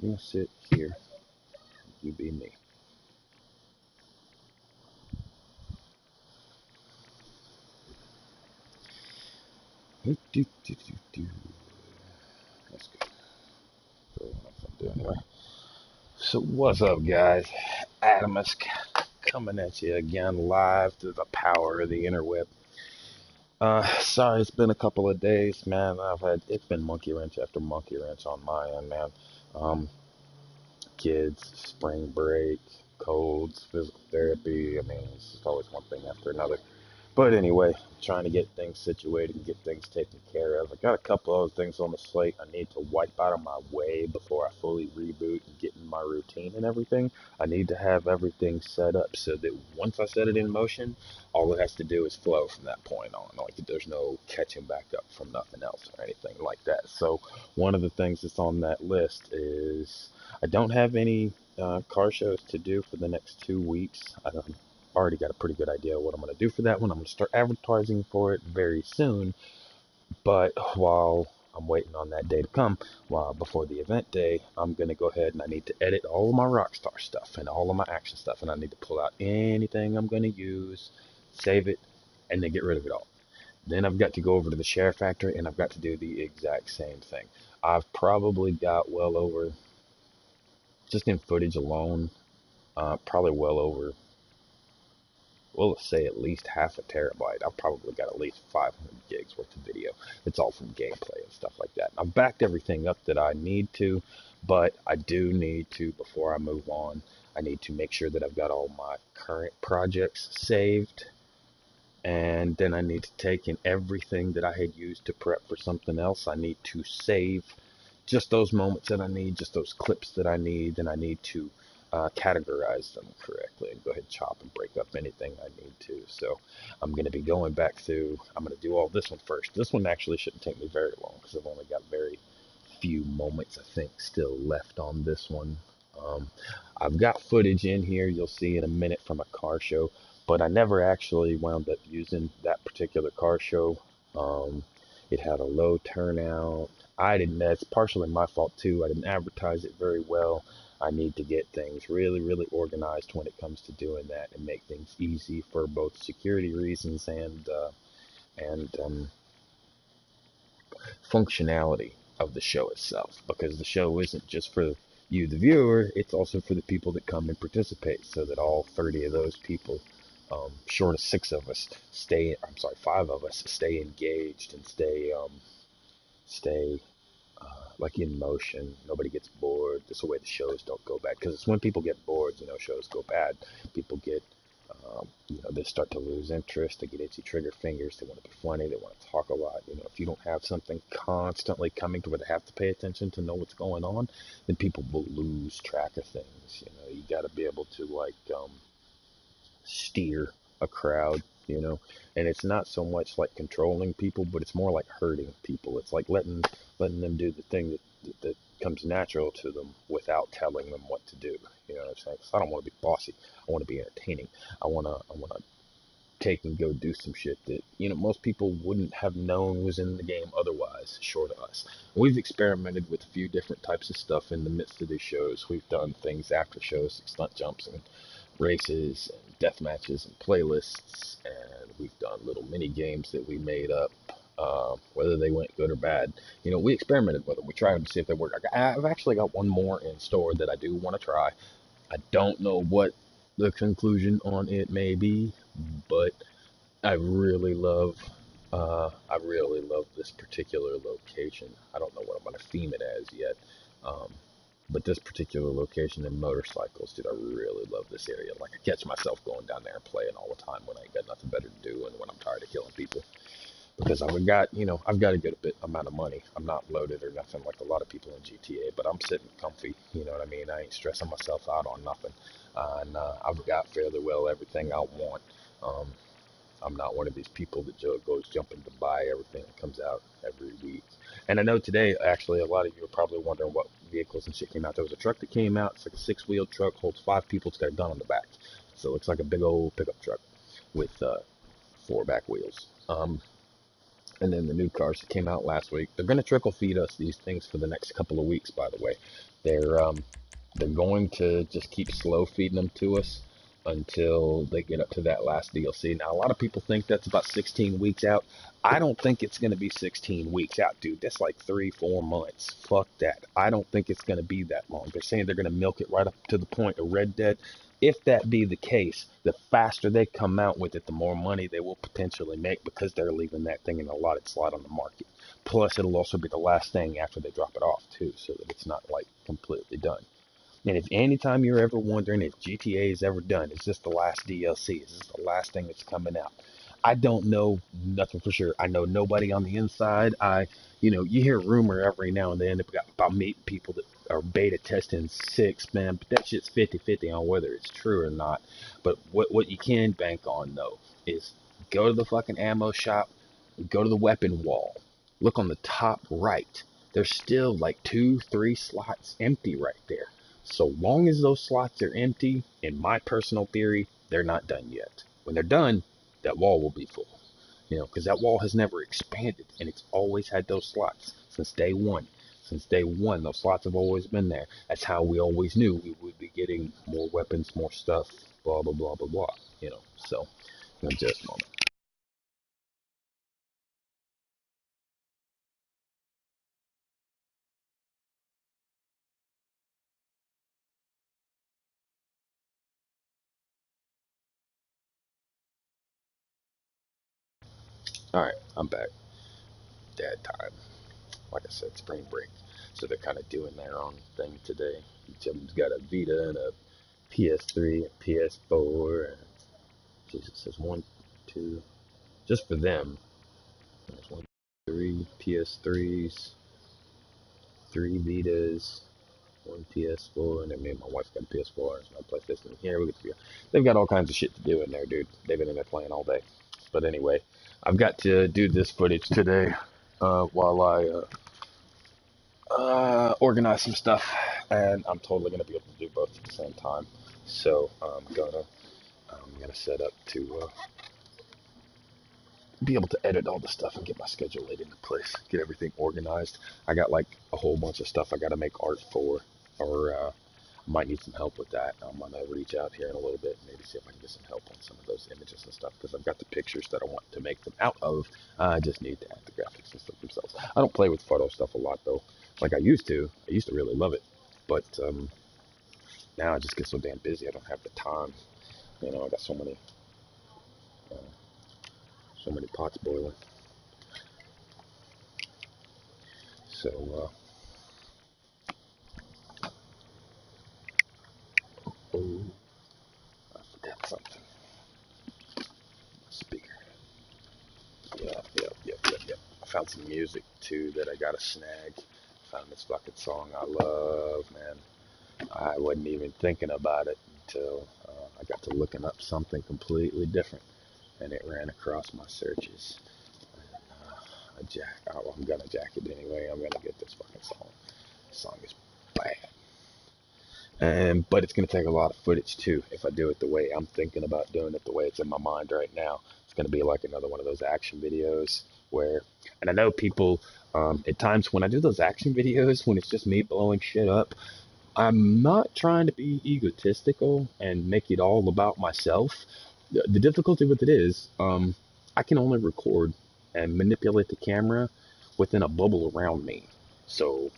You sit here. You be me. Do, do, do, do, do. That's good. Throw one off I'm doing anyway. So what's up, guys? Adumusk coming at you again live through the power of the interweb. Sorry, it's been a couple of days, man. It's been monkey wrench after monkey wrench on my end, man. Um, Kids, spring break, colds, physical therapy. I mean, it's just always one thing after another. But anyway, trying to get things situated and get things taken care of. I got a couple other things on the slate I need to wipe out of my way before I fully reboot and get in my routine and everything. I need to have everything set up so that once I set it in motion, all it has to do is flow from that point on. Like there's no catching back up from nothing else or anything like that. So one of the things that's on that list is I don't have any car shows to do for the next 2 weeks. I don't already got a pretty good idea of what I'm going to do for that one. I'm going to start advertising for it very soon. But while I'm waiting on that day to come, while before the event day, I'm going to go ahead and I need to edit all of my Rockstar stuff and all of my action stuff. And I need to pull out anything I'm going to use, save it, and then get rid of it all. Then I've got to go over to the share factory and I've got to do the exact same thing. I've probably got well over, just in footage alone, probably well over, well, let's say at least half a terabyte. I've probably got at least 500 gigs worth of video. It's all from gameplay and stuff like that. I've backed everything up that I need to, but I do need to, before I move on, I need to make sure that I've got all my current projects saved. And then I need to take in everything that I had used to prep for something else. I need to save just those moments that I need, just those clips that I need, and I need to categorize them correctly and go ahead and chop and break up anything I need to. So I'm going to be going back through. I'm going to do all this one first. This one actually shouldn't take me very long because I've only got very few moments, I think, still left on this one. Um, I've got footage in here you'll see in a minute from a car show, but I never actually wound up using that particular car show. It had a low turnout. I didn't, that's partially my fault too. I didn't advertise it very well. I need to get things really, really organized when it comes to doing that and make things easy for both security reasons and functionality of the show itself, because the show isn't just for you, the viewer, it's also for the people that come and participate, so that all 30 of those people, short of six of us, five of us, stay engaged and stay like in motion. Nobody gets bored. This is the way the shows don't go bad. Because it's when people get bored, shows go bad. People get, they start to lose interest. They get itchy trigger fingers. They want to be funny. They want to talk a lot. If you don't have something constantly coming to where they have to pay attention to know what's going on, then people will lose track of things. You got to be able to steer a crowd, and it's not so much like controlling people, but it's more like herding people. It's like letting them do the thing that comes natural to them without telling them what to do. You know what I'm saying? 'Cause I don't want to be bossy. I want to be entertaining. I want to take and go do some shit that most people wouldn't have known was in the game otherwise, short of us. We've experimented with a few different types of stuff in the midst of these shows. We've done things after shows, like stunt jumps and races and death matches and playlists, and we've done little mini games that we made up, whether they went good or bad. We experimented with them. We tried them to see if they work. I've actually got one more in store that I do want to try. I don't know what the conclusion on it may be, but I really love this particular location. I don't know what I'm going to theme it as yet. Um, but this particular location in motorcycles, dude, I really love this area. Like, I catch myself going down there and playing all the time when I ain't got nothing better to do and when I'm tired of killing people. Because I've got a good bit amount of money. I'm not loaded or nothing like a lot of people in GTA, but I'm sitting comfy. You know what I mean? I ain't stressing myself out on nothing. And I've got fairly well everything I want. Um, I'm not one of these people that goes jumping to buy everything that comes out every week. And I know today, actually, a lot of you are probably wondering what vehicles and shit came out. There was a truck that came out. It's like a six-wheel truck, holds 5 people. It's got a gun on the back. So it looks like a big old pickup truck with 4 back wheels. And then the new cars that came out last week, they're going to trickle feed us these things for the next couple of weeks, by the way. They're going to just keep slow feeding them to us until they get up to that last DLC. Now, a lot of people think that's about 16 weeks out. I don't think it's going to be 16 weeks out, dude. That's like 3-4 months. Fuck that. I don't think it's going to be that long. They're saying they're going to milk it right up to the point of Red Dead. If that be the case, the faster they come out with it, the more money they will potentially make, because they're leaving that thing in a allotted slot on the market. Plus, it'll also be the last thing after they drop it off, too, so that it's not, like, completely done. And if anytime you're ever wondering if GTA is ever done, is this the last DLC? Is this the last thing that's coming out? I don't know nothing for sure. I know nobody on the inside. You hear rumor every now and then about meeting people that are beta testing 6, man, but that shit's 50-50 on whether it's true or not. But what you can bank on, though, is go to the fucking ammo shop, go to the weapon wall, look on the top right. There's still like 2-3 slots empty right there. So long as those slots are empty, in my personal theory, they're not done yet. When they're done, that wall will be full. Because that wall has never expanded, and it's always had those slots since day one. Since day one, those slots have always been there. That's how we always knew we would be getting more weapons, more stuff, blah, blah, blah, blah, blah. So, just a moment. All right, I'm back. Dad time. Like I said, spring break. So they're kind of doing their own thing today. Each of them's got a Vita and a PS3 and PS4. And Jesus, says 1, 2, just for them. There's 1, 3 PS3s, 3 Vitas, 1 PS4, and then me and my wife got a PS4. There's no PlayStation here. They've got all kinds of shit to do in there, dude. They've been in there playing all day. But anyway, I've got to do this footage today while I organize some stuff, and I'm totally gonna be able to do both at the same time. So I'm gonna set up to be able to edit all the stuff and get my schedule laid into place, get everything organized. I got like a whole bunch of stuff I got to make art for, or might need some help with that. I'm gonna reach out here in a little bit, and maybe see if I can get some help on some of those images and stuff, because I've got the pictures that I want to make them out of. I just need to add the graphics and stuff themselves. I don't play with photo stuff a lot though, like I used to. I used to really love it, but now I just get so damn busy. I don't have the time. I got uh, so many pots boiling. So, oh, I forgot something. Speaker. Yep. I found some music too that I gotta snag. Found this fucking song I love, man. I wasn't even thinking about it until I got to looking up something completely different, and it ran across my searches. I'm gonna jack it anyway. I'm gonna get this fucking song. This song is bad. But it's going to take a lot of footage too if I do it the way I'm thinking about doing it, the way it's in my mind right now. It's going to be like another one of those action videos and I know people, at times when I do those action videos, when it's just me blowing shit up, I'm not trying to be egotistical and make it all about myself. The difficulty with it is, I can only record and manipulate the camera within a bubble around me. So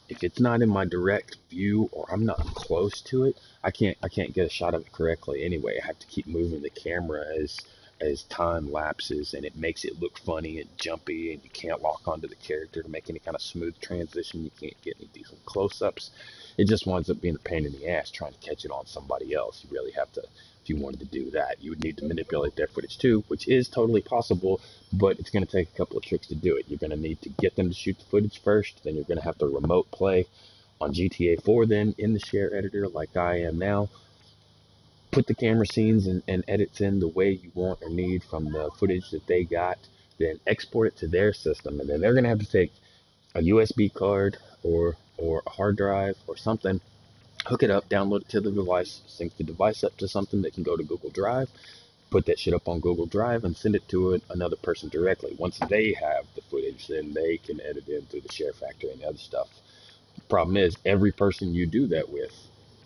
if it's not in my direct view or I'm not close to it, I can't get a shot of it correctly anyway. I have to keep moving the camera as time lapses, and it makes it look funny and jumpy, and you can't lock onto the character to make any kind of smooth transition. You can't get any decent close-ups. It just winds up being a pain in the ass trying to catch it on somebody else. You really have to, if you wanted to do that, you would need to manipulate their footage too, which is totally possible, but it's going to take a couple of tricks to do it. You're going to need to get them to shoot the footage first, then you're going to have to remote play on GTA 4 then in the share editor like I am now. Put the camera scenes and edits in the way you want or need from the footage that they got, then export it to their system, and then they're going to have to take a USB card or a hard drive or something, hook it up, download it to the device, sync the device up to something that can go to Google Drive, put that shit up on Google Drive and send it to another person directly. Once they have the footage, then they can edit it through the share factor and other stuff. Problem is, every person you do that with,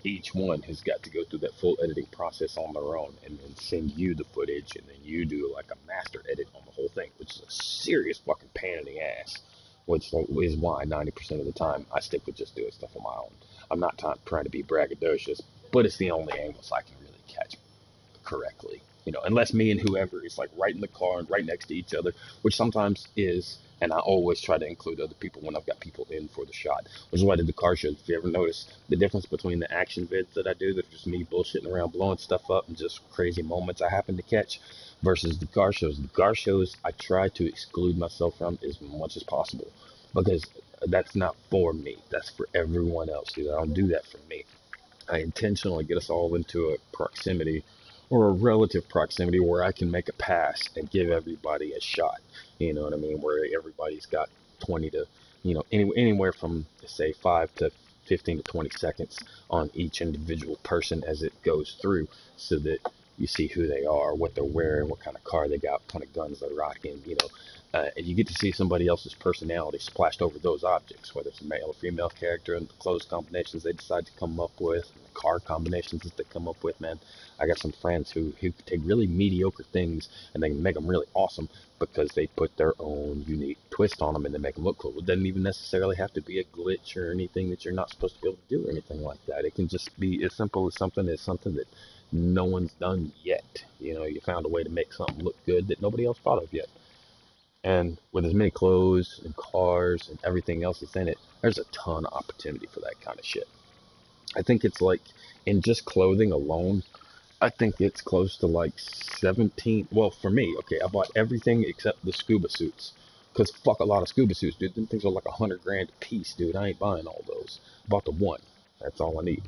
each one has got to go through that full editing process on their own and then send you the footage, and then you do like a master edit on the whole thing, which is a serious fucking pain in the ass, which is why 90% of the time I stick with just doing stuff on my own. I'm not trying to be braggadocious, but it's the only angles I can really catch correctly. You know, unless me and whoever is like right in the car and right next to each other, which sometimes is, and I always try to include other people when I've got people in for the shot, which is why I did the car shows. If you ever notice the difference between the action vids that I do, that are just me bullshitting around, blowing stuff up, and just crazy moments I happen to catch, versus the car shows. The car shows, I try to exclude myself from as much as possible, because that's not for me. That's for everyone else, dude. I don't do that for me. I intentionally get us all into a proximity or a relative proximity where I can make a pass and give everybody a shot. You know what I mean? Where everybody's got 20 to, anywhere from, say, 5 to 15 to 20 seconds on each individual person as it goes through, so that you see who they are, what they're wearing, what kind of car they got, what kind of guns they're rocking, and you get to see somebody else's personality splashed over those objects, whether it's a male or female character, and the clothes combinations they decide to come up with, and the car combinations that they come up with, man. I got some friends who take really mediocre things and they make them really awesome because they put their own unique twist on them and they make them look cool. It doesn't even necessarily have to be a glitch or anything that you're not supposed to be able to do or anything like that. It can just be as simple as something that no one's done yet. You found a way to make something look good that nobody else thought of yet. And with as many clothes and cars and everything else that's in it, there's a ton of opportunity for that kind of shit. I think it's like, in just clothing alone, I think it's close to like 17. Well, for me, okay, I bought everything except the scuba suits. Because fuck a lot of scuba suits, dude. Them things are like $100,000 a piece, dude. I ain't buying all those. I bought the one. That's all I need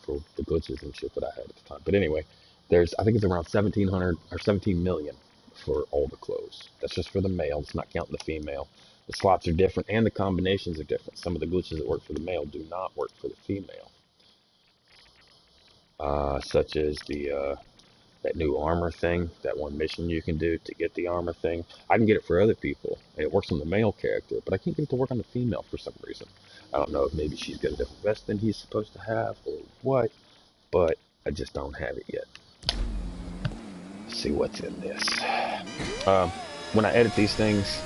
for the glitches and shit that I had at the time. But anyway, I think it's around 1,700 or 17 million for all the clothes. That's just for the male. It's not counting the female. The slots are different and the combinations are different. Some of the glitches that work for the male do not work for the female. Such as that new armor thing, that one mission you can do to get the armor thing. I can get it for other people, and it works on the male character, but I can't get it to work on the female for some reason. I don't know if maybe she's got a different vest than he's supposed to have, or what, but I just don't have it yet. Let's see what's in this. When I edit these things,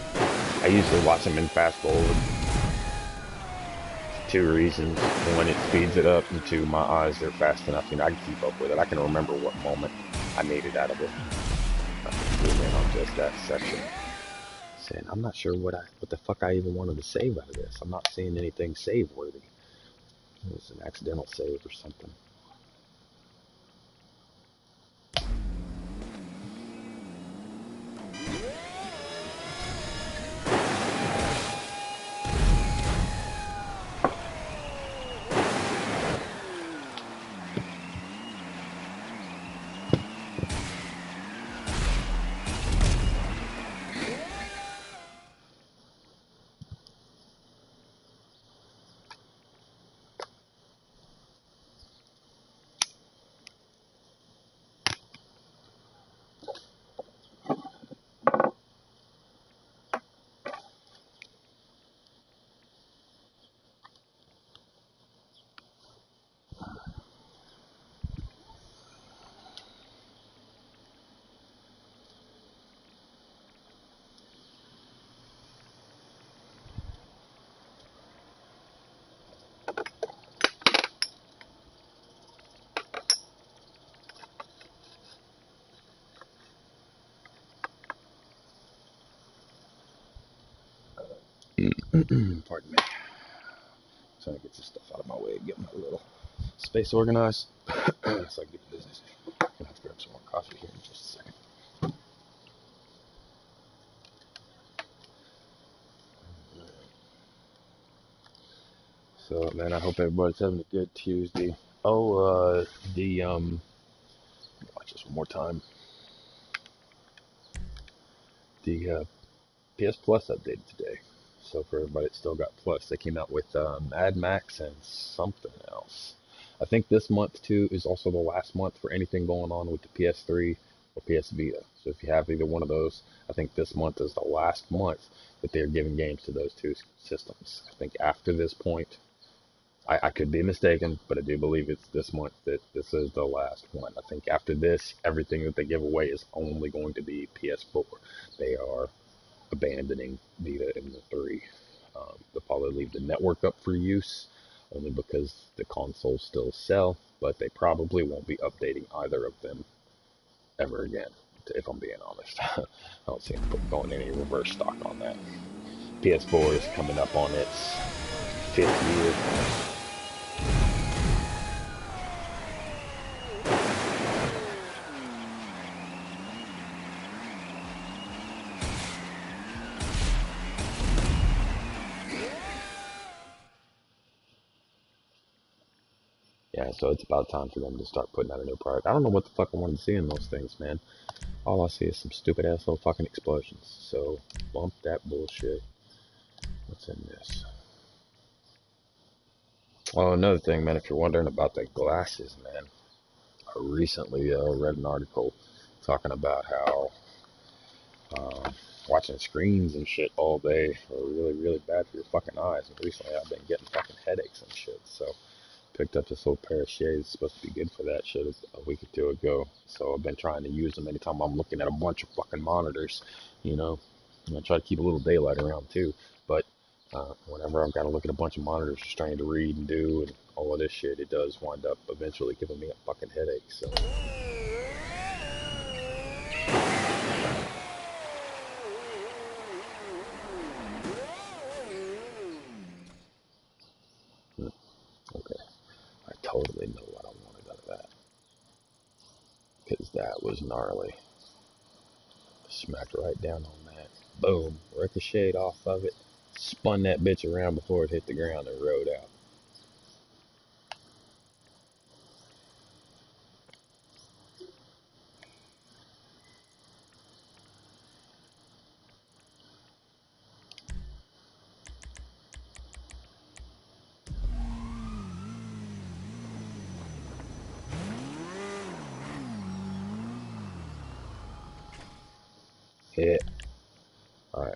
I usually watch them in fast forward. Two reasons. One, it speeds it up, and two, my eyes are fast enough. I can keep up with it. I can remember what moment I made it out of it. Zoom in on just that section. Saying, I'm not sure what the fuck I even wanted to save out of this. I'm not seeing anything save worthy. It was an accidental save or something. Pardon me. Trying to get this stuff out of my way and get my little space organized so I can get the business. I'm gonna have to grab some more coffee here in just a second. So, man, I hope everybody's having a good Tuesday. Oh, watch this one more time. The PS Plus updated today. So for everybody that still got Plus, they came out with Mad Max and something else. I think this month too is also the last month for anything going on with the PS3 or PS Vita. So if you have either one of those, I think this month is the last month that they're giving games to those two systems. I think after this point, I could be mistaken, but I do believe it's this month that this is the last one. I think after this, everything that they give away is only going to be PS4. They are abandoning Vita and the 3. They'll probably leave the network up for use, only because the consoles still sell, but they probably won't be updating either of them ever again, if I'm being honest. I don't see them going any reverse stock on that. PS4 is coming up on its 5th year. Yeah, so it's about time for them to start putting out a new product. I don't know what the fuck I wanted to see in those things, man. All I see is some stupid asshole fucking explosions. So, bump that bullshit. What's in this? Oh, another thing, man, if you're wondering about the glasses, man, I recently read an article talking about how watching screens and shit all day are really, really bad for your fucking eyes. And recently I've been getting fucking headaches and shit, so picked up this little pair of shades. Supposed to be good for that shit a week or two ago. So I've been trying to use them anytime I'm looking at a bunch of fucking monitors, you know. And I try to keep a little daylight around too. But whenever I've got to look at a bunch of monitors just trying to read and do and all of this shit, it does wind up eventually giving me a fucking headache. So. Okay, I totally know what I wanted out of that. Because that was gnarly. Smacked right down on that. Boom. Ricocheted off of it. Spun that bitch around before it hit the ground and rode out. Hit. Alright.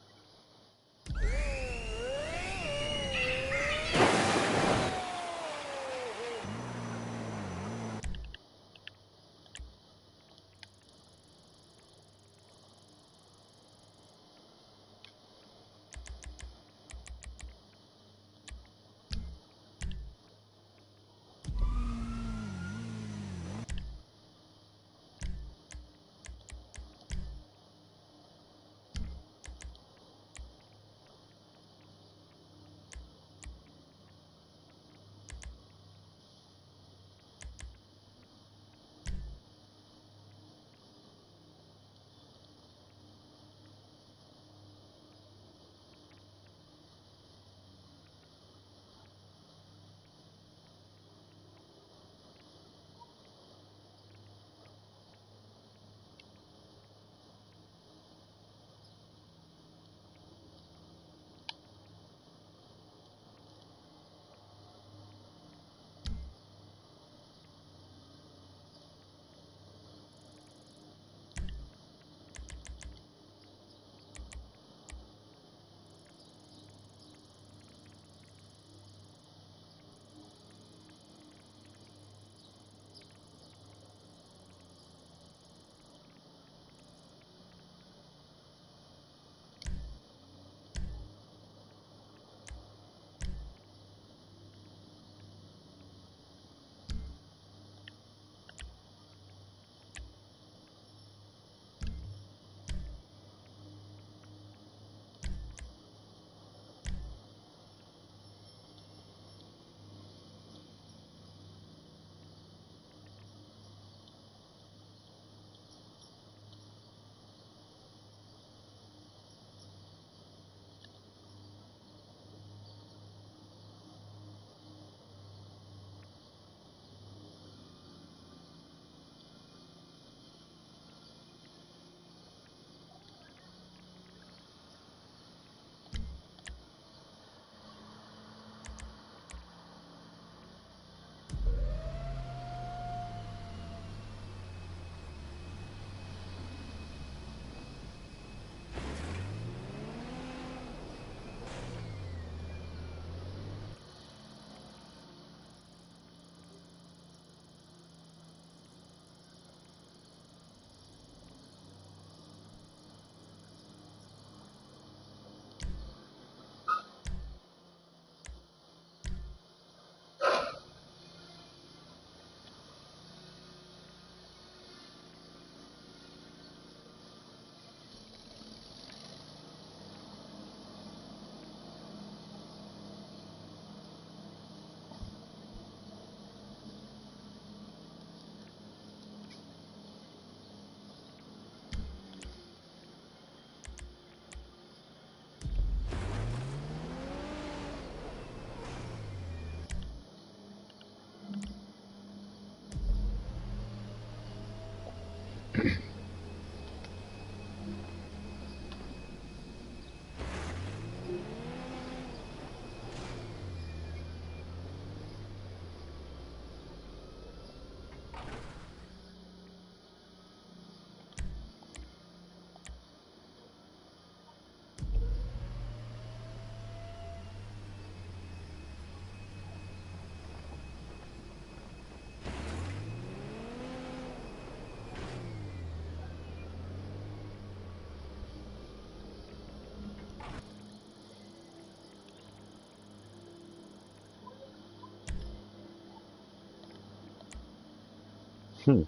Hmm.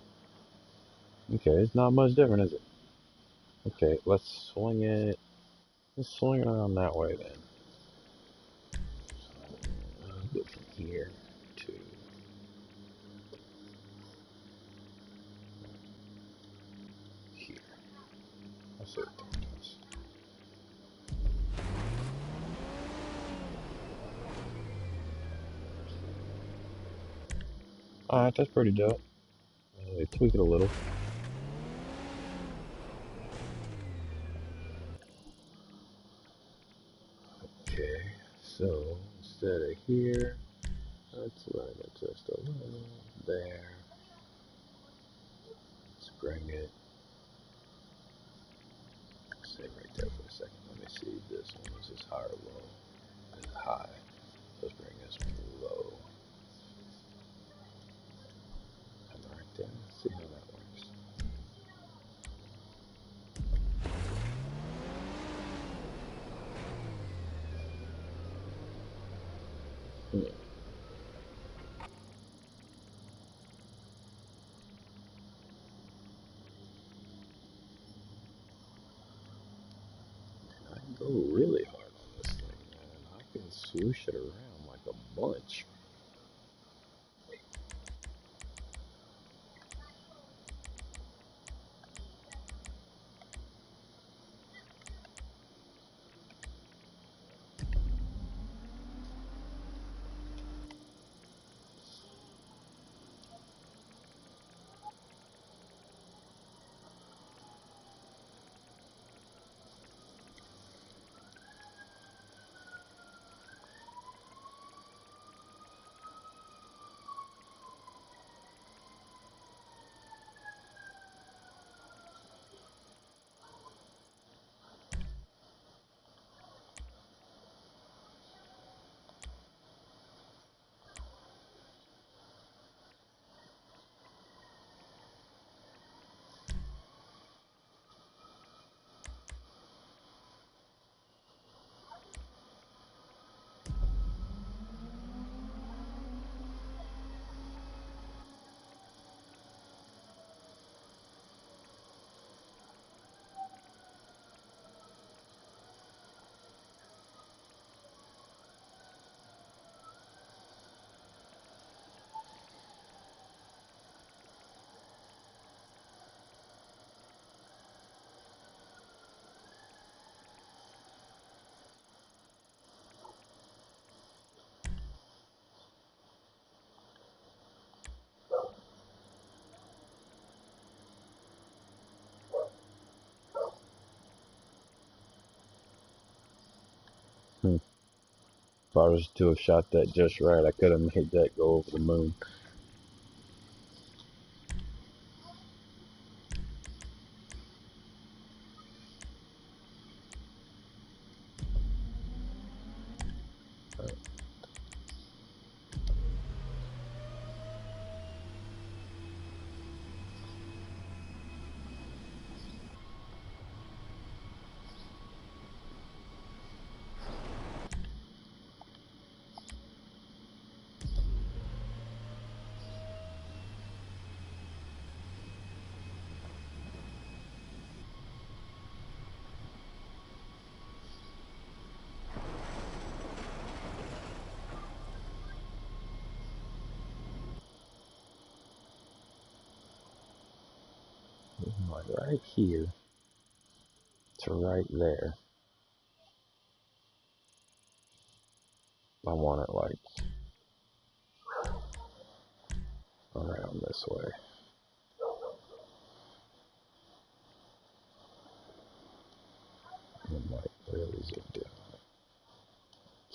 Okay, it's not much different, is it? Okay, let's swing it. Let's swing it around that way then. Go from here to here. Let's see what that does. Alright, that's pretty dope. They tweak it a little. Okay, so instead of here, let's run it just a little there. Let's bring it, stay right there for a second. Let me see this one. Is this high or low? It's high. Let's bring this one low. And right there. Let's see how that works. Hmm. I can go really hard on this thing, man. I can swoosh it around like a bunch. Hmm. If I was to have shot that just right, I could have made that go over the moon. Like right here to right there. I want it like around this way.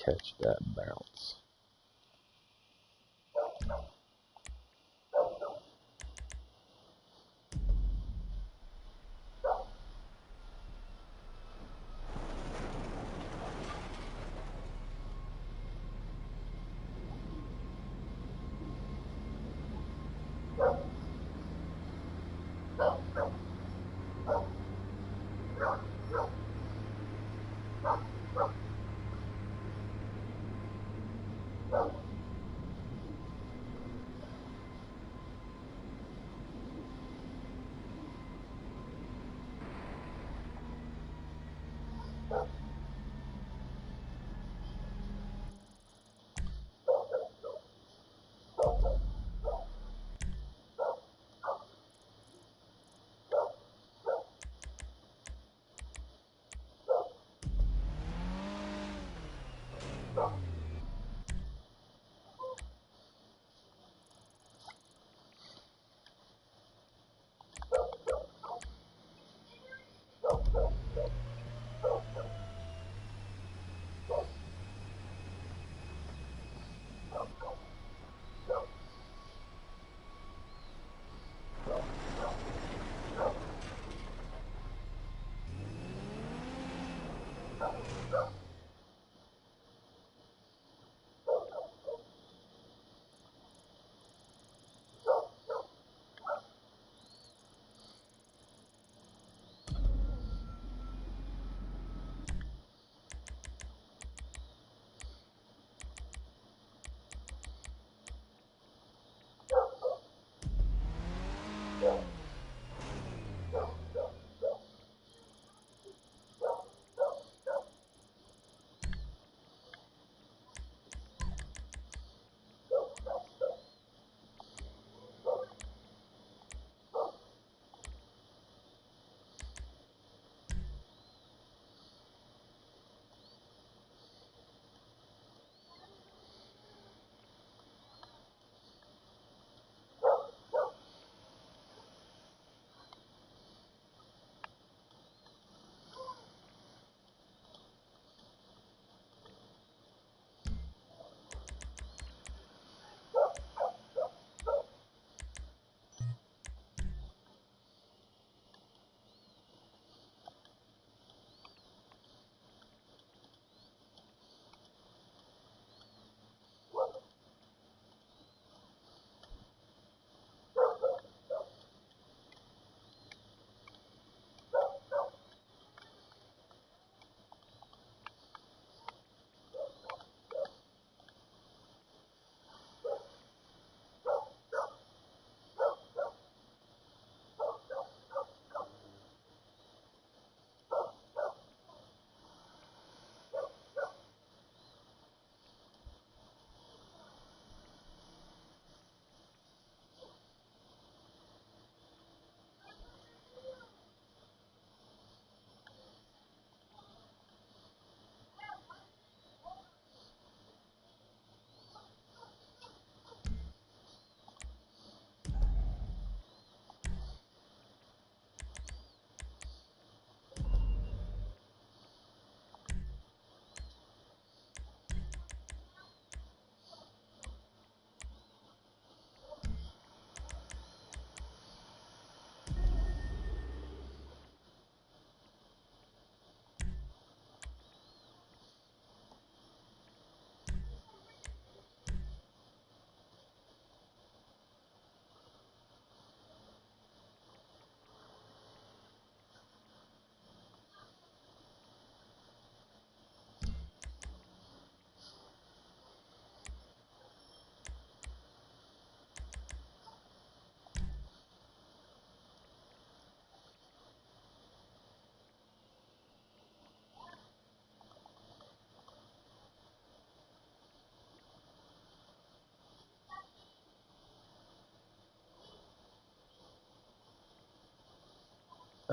catch that bounce.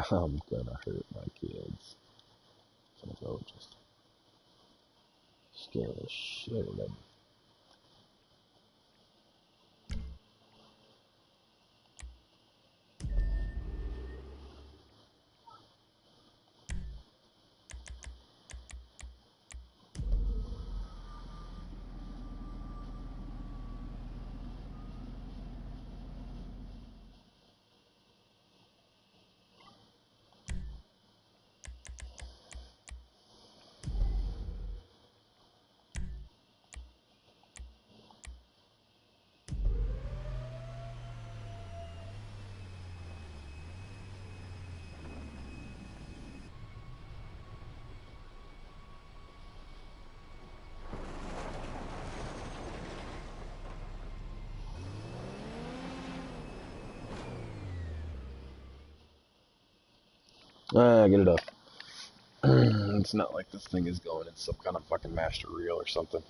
I'm gonna hurt my kids. I'm gonna go just scare the shit out of them. Get it up. It's not like this thing is going in some kind of fucking master reel or something.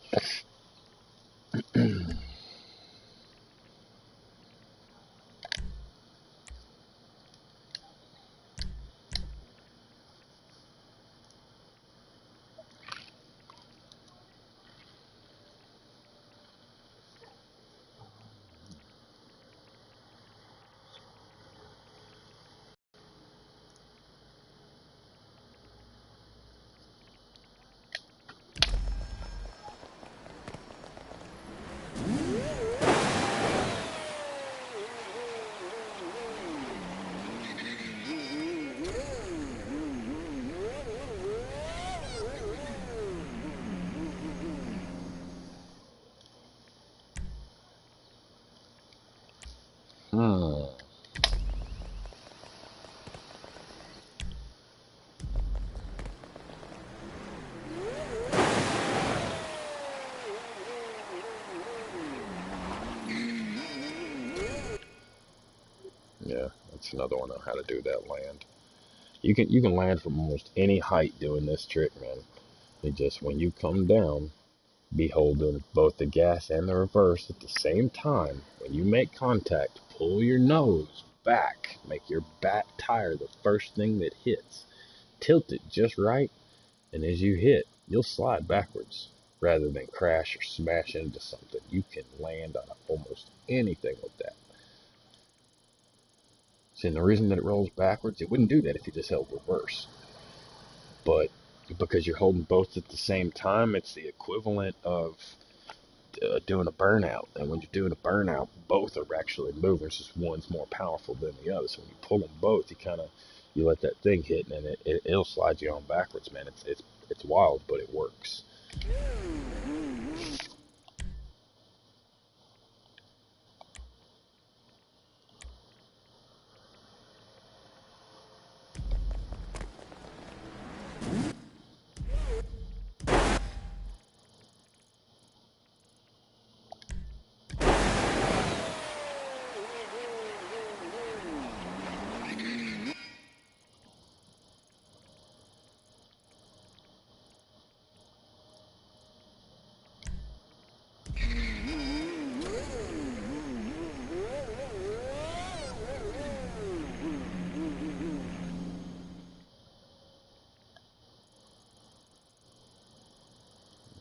Hmm. Yeah, that's another one on how to do that land. You can land from almost any height doing this trick, man. It just when you come down, be holding both the gas and the reverse at the same time. When you make contact, pull your nose back. Make your back tire the first thing that hits. Tilt it just right, and as you hit, you'll slide backwards rather than crash or smash into something. You can land on almost anything with that. See, and the reason that it rolls backwards, it wouldn't do that if you just held reverse. But because you're holding both at the same time, it's the equivalent of doing a burnout. And when you're doing a burnout, both are actually moving. It's just one's more powerful than the other. So when you pull them both, you let that thing hit, and it'll slide you on backwards, man. It's wild, but it works.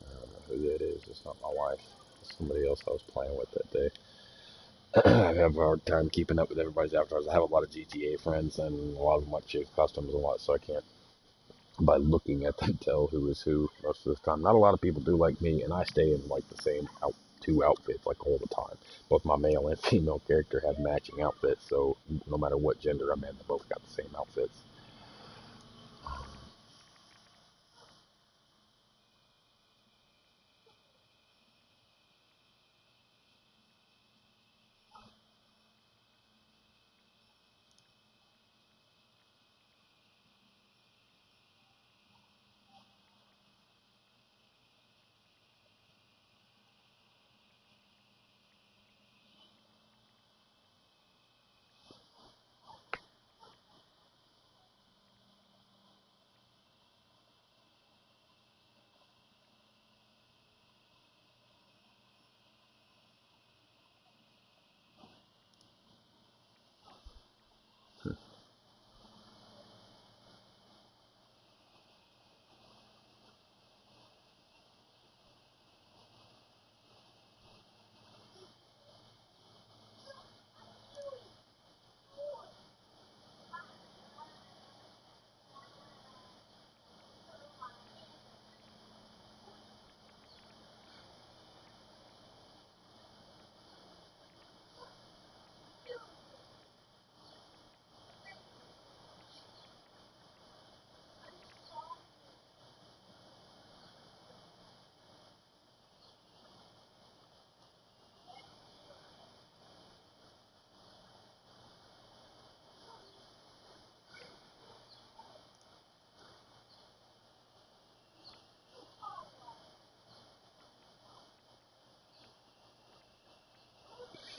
I don't know who that is. It's not my wife. It's somebody else I was playing with that day. I have a hard time keeping up with everybody's avatars. I have a lot of GTA friends, and a lot of them like choose customs a lot, so I can't, by looking at them, tell who is who most of the time. Not a lot of people do like me, and I stay in like the same two outfits like all the time. Both my male and female character have matching outfits, so no matter what gender I'm in, they both got the same outfits.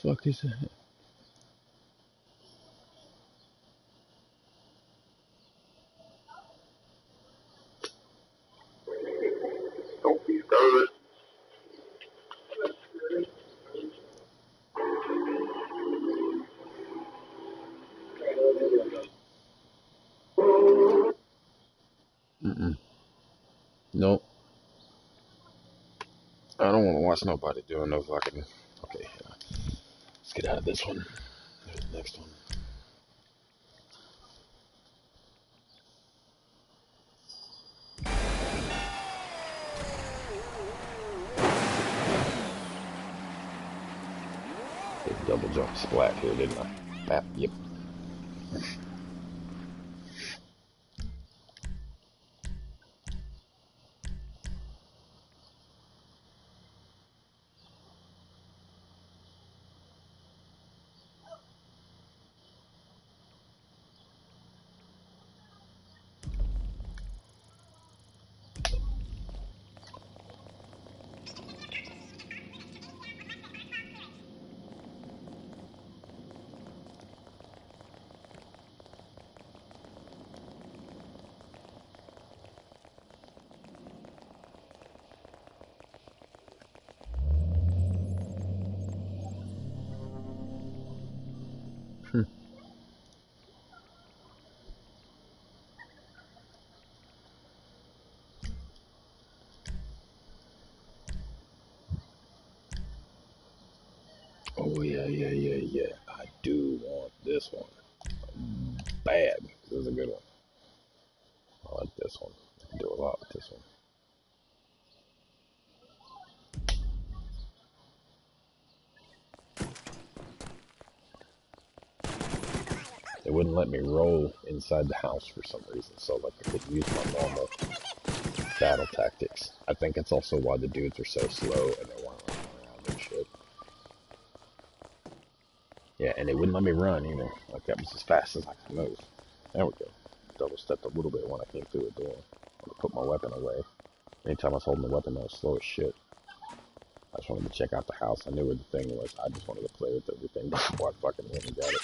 Fuck is that? watch nobody doing no fucking. Okay, let's get out of this one. There's the next one. Double jump splat here, didn't I? Bap, yep. Oh yeah. I do want this one. Bad. This is a good one. I like this one. I can do a lot with this one. It wouldn't let me roll inside the house for some reason, so like I could use my normal battle tactics. I think it's also why the dudes are so slow and they weren't running around and shit. Yeah, and it wouldn't let me run either. Like that was as fast as I could move. There we go. Double stepped a little bit when I came through the door. I put my weapon away. Anytime I was holding the weapon, I was slow as shit. I just wanted to check out the house. I knew where the thing was. I just wanted to play with everything before I fucking went and got it.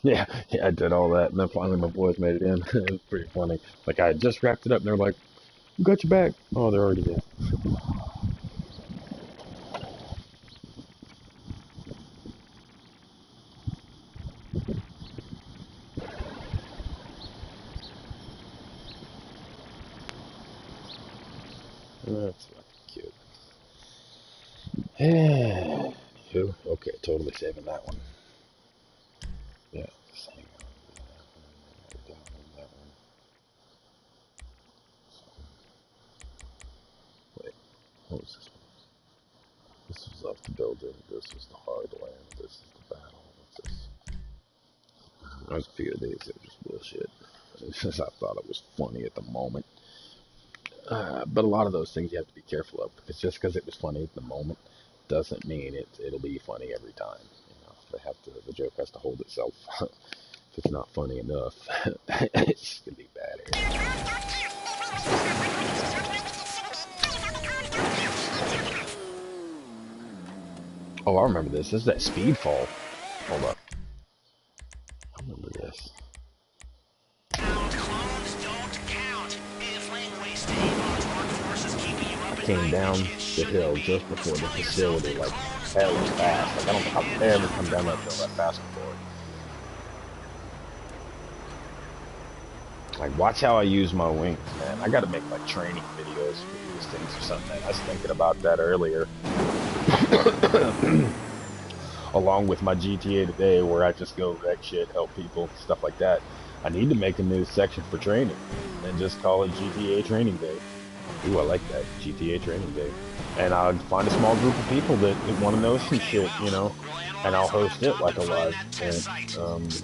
Yeah, I did all that, and then finally my boys made it in. It was pretty funny. Like, I had just wrapped it up, and they're like, "We got your back." Oh, they're already there. That's fucking cute. Who? Okay, totally saving that one. Yeah, just hang on. That one. Wait, what was this one? This was off the building. This was the hard land. This is the battle. What's this? There's a few of these that were just bullshit. Since I thought it was funny at the moment. But a lot of those things you have to be careful of, because just because it was funny at the moment doesn't mean it'll be funny every time. You know, the joke has to hold itself. If it's not funny enough, it's gonna be bad here. Oh, I remember this. This is that speed fall. Hold up. I remember this. I came down the hill just before the facility, like hella fast. Like I don't know how I've ever come down that hill that fast before. Like, watch how I use my wings, man. I gotta make like training videos for these things or something. Man. I was thinking about that earlier. Along with my GTA today, where I just go wreck shit, help people, stuff like that. I need to make a new section for training and just call it GTA Training Day. Ooh, I like that, GTA Training Day. And I'll find a small group of people that want to know some shit, you know, and I'll host it like a live event.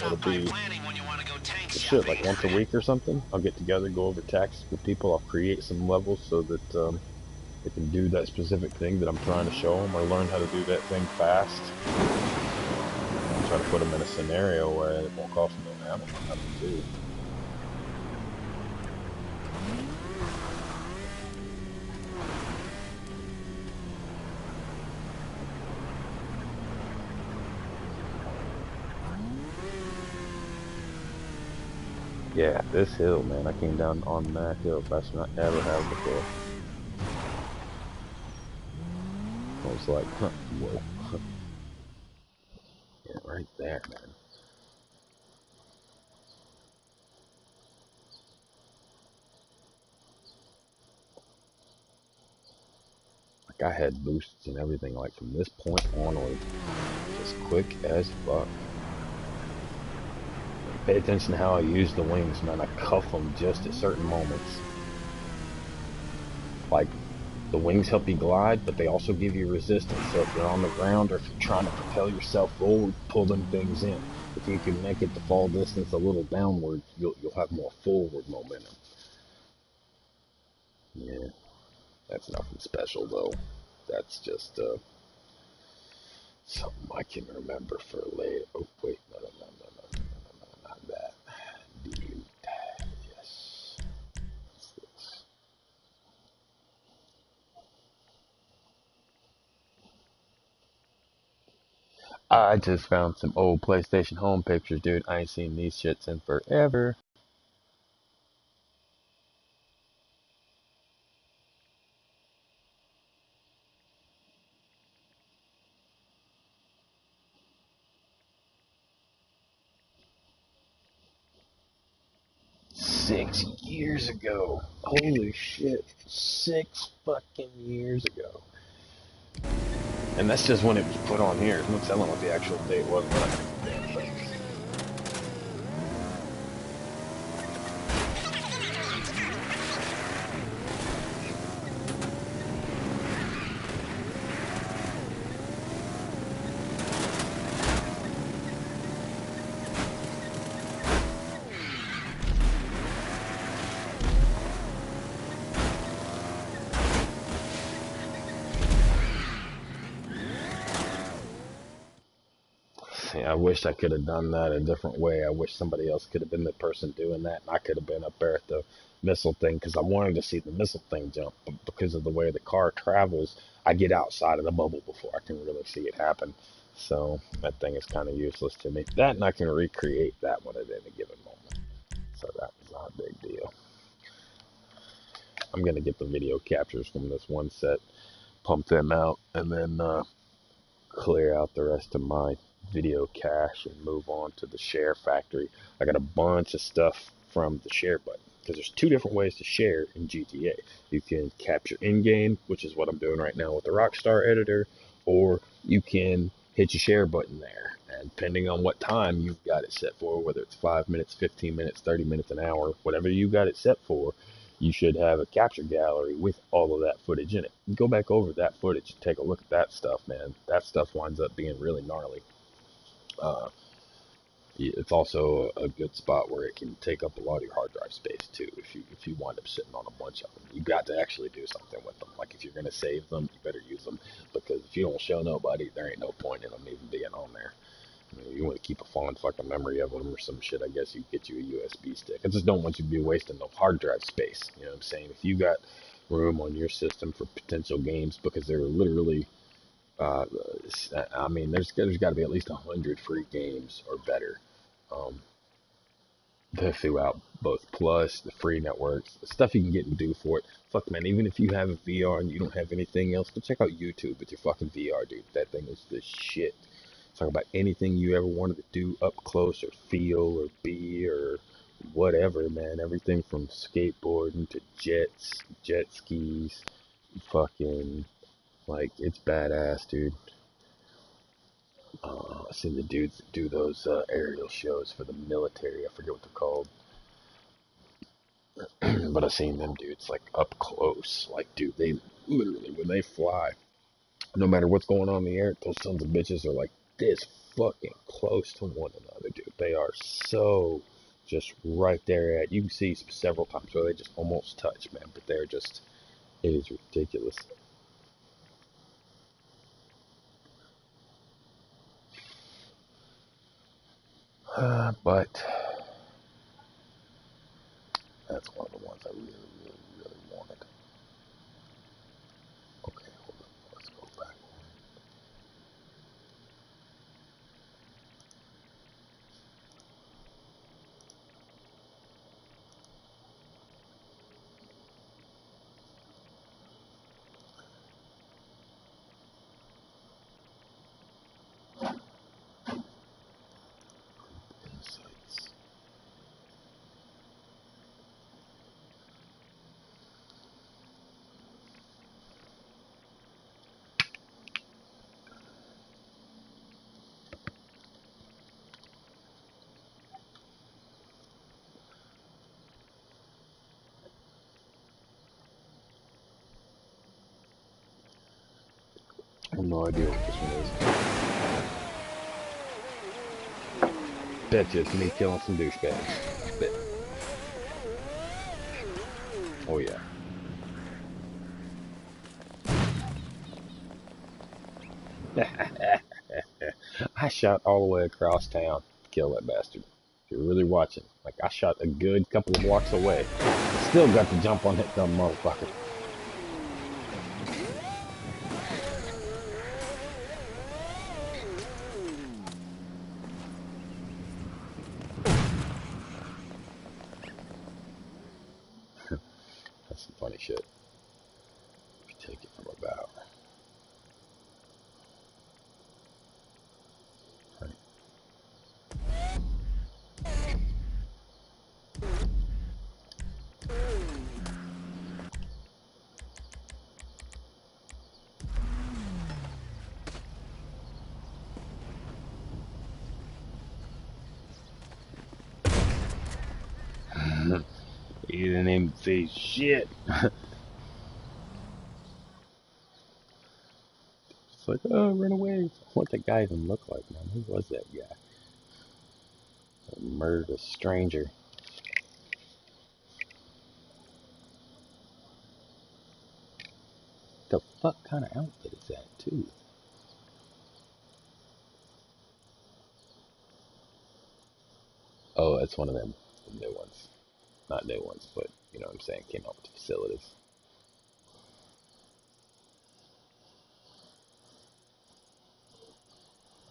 It'll be shit like once a week or something. I'll get together, go over tactics with people. I'll create some levels so that they can do that specific thing that I'm trying to show them, or learn how to do that thing fast. I'll try to put them in a scenario where it won't cost them no ammo or nothing too. Yeah, this hill, man. I came down on that hill faster than I ever have before. I was like, huh, whoa. Yeah, right there, man. I had boosts and everything, like from this point onward, just quick as fuck. Pay attention to how I use the wings, man. I cuff them just at certain moments. Like, the wings help you glide, but they also give you resistance. So if you're on the ground or if you're trying to propel yourself forward, pull them things in. If you can make it the fall distance a little downward, you'll have more forward momentum. Yeah, that's nothing special though. That's just something I can remember for later. Oh wait, no, not that. Delete. Yes. What's this? I just found some old PlayStation Home pictures, dude. I ain't seen these shits in forever. 6 years ago. Holy shit. 6 fucking years ago. And that's just when it was put on here. There's no telling what the actual date was when I did the damn thing. Yeah, I wish I could have done that a different way. I wish somebody else could have been the person doing that, and I could have been up there at the missile thing because I wanted to see the missile thing jump. But because of the way the car travels, I get outside of the bubble before I can really see it happen. So that thing is kind of useless to me. That, and I can recreate that one at any given moment. So that was not a big deal. I'm gonna get the video captures from this one set, pump them out, and then clear out the rest of my video cache and move on to the share factory. I got a bunch of stuff from the share button because there's two different ways to share in GTA. You can capture in-game, which is what I'm doing right now with the Rockstar editor, or you can hit your share button there. And depending on what time you've got it set for, whether it's 5 minutes, 15 minutes, 30 minutes, an hour, whatever you got it set for, you should have a capture gallery with all of that footage in it. Go back over that footage and take a look at that stuff, man. That stuff winds up being really gnarly. Uh, it's also a good spot where it can take up a lot of your hard drive space too. If you wind up sitting on a bunch of them, you got to actually do something with them. Like if you're gonna save them, you better use them because if you don't show nobody, there ain't no point in them even being on there. You want to keep a fond fucking memory of them or some shit, I guess you get you a USB stick. I just don't want you to be wasting no hard drive space. You know what I'm saying? If you got room on your system for potential games, because there are literally, uh, I mean, there's got to be at least 100 free games or better um, throughout both Plus, the free networks, the stuff you can get and do for it. Fuck, man, even if you have a VR and you don't have anything else, go check out YouTube with your fucking VR, dude. That thing is the shit. Talk about anything you ever wanted to do up close or feel or be or whatever, man. Everything from skateboarding to jet skis, fucking, like, it's badass, dude. I've seen the dudes that do those aerial shows for the military. I forget what they're called. But I've seen them dudes, like, up close. Like, dude, they literally, when they fly, no matter what's going on in the air, those sons of bitches are like this fucking close to one another, dude. They are so just right there at. You can see several times where they just almost touch, man. But they're just, it is ridiculous. But that's one of the ones I really, really, really wanted. Okay, hold on. Let's go back. Insights. I have no idea what this one is. Bet you it's me killing some douchebags. Bet. Oh yeah. I shot all the way across town to kill that bastard. If you're really watching, like I shot a good couple of blocks away. Still got to jump on that dumb motherfucker. That's some funny shit. We take it from about. He didn't even say shit. It's like, oh, run away. What that guy even look like, man? Who was that guy? Murdered a stranger. The fuck kind of outfit is that, too? Oh, it's one of them new ones. Not new ones, but you know what I'm saying? Came out with the facilities.